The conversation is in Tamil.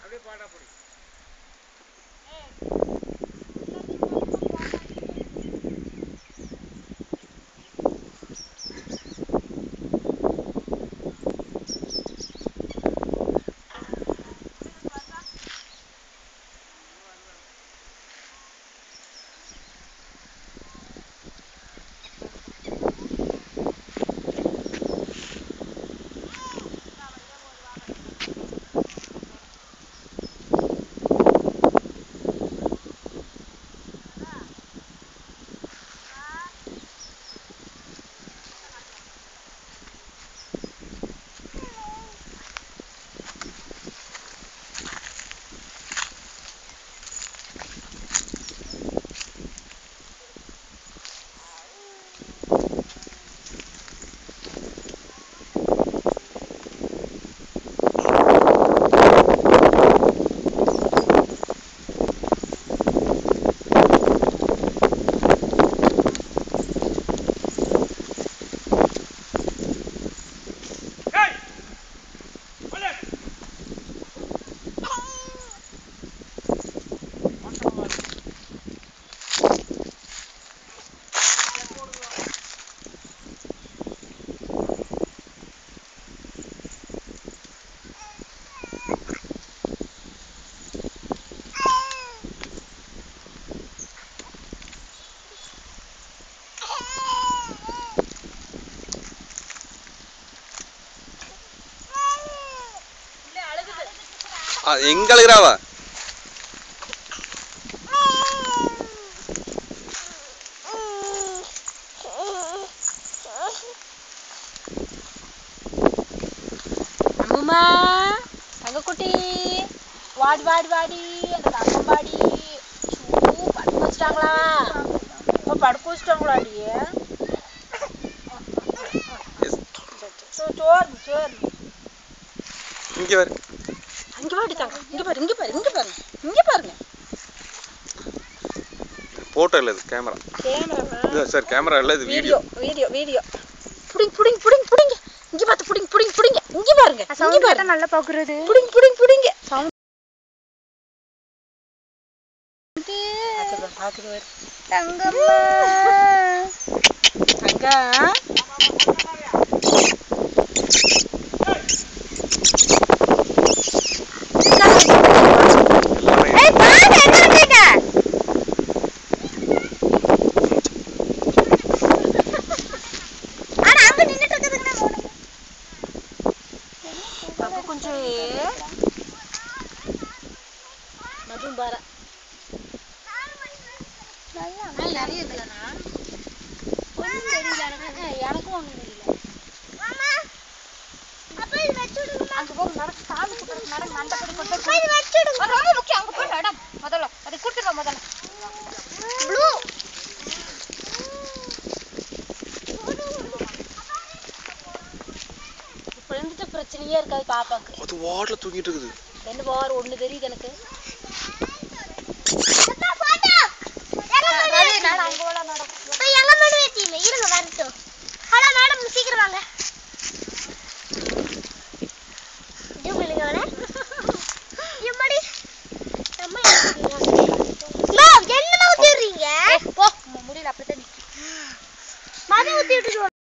அப்படியே பாடா போடு. எங்க அழுகிறாவா? அம்மா தங்கக்குட்டி வாடி வாடி வாடி அந்த தங்கம் வாடி படுக்க வச்சுட்டாங்களா? படுக்க வச்சுட்டாங்களாடி? சோறு சோறு இங்க பாரு, அங்க வாடி தாங்க. இங்க பாரு இங்க பாரு இங்க பாருங்க இங்க பாருங்க. போட்டோ இல்ல, இது கேமரா. கேமரா சார், கேமரா இல்ல, இது வீடியோ. Video video. புடிங்க புடிங்க புடிங்க புடிங்க. இங்க பார்த்து புடிங்க புடிங்க புடிங்க. இங்க பாருங்க. இங்க பாருங்க. நல்லா பாக்குறது. புடிங்க புடிங்க புடிங்க. சவுண்ட் பாக்குது. தங்கம்மா தங்கம் கொஞ்சம் மதும் பாரா நிறைய இருக்குல்லண்ணா. ஒன்றும் தெரியல எனக்கும் ஒன்றும் தெரியல. அங்கே போக நடக்க சாமி கூப்பிட்டு நடக்க மண்டபடி கொண்டு ரொம்ப முக்கியம். அங்கே போய் இடம் முதல்ல அதை கொடுத்துருவோம். முதல்ல ப்ளூ இப்போ இருந்துட்டு பிரச்சனையே இருக்காது பாப்பாக்கு. அது வாட்ல தூங்கிட்டு இருக்குது. என்ன வாரம் ஒன்று தெரியுது எனக்கு.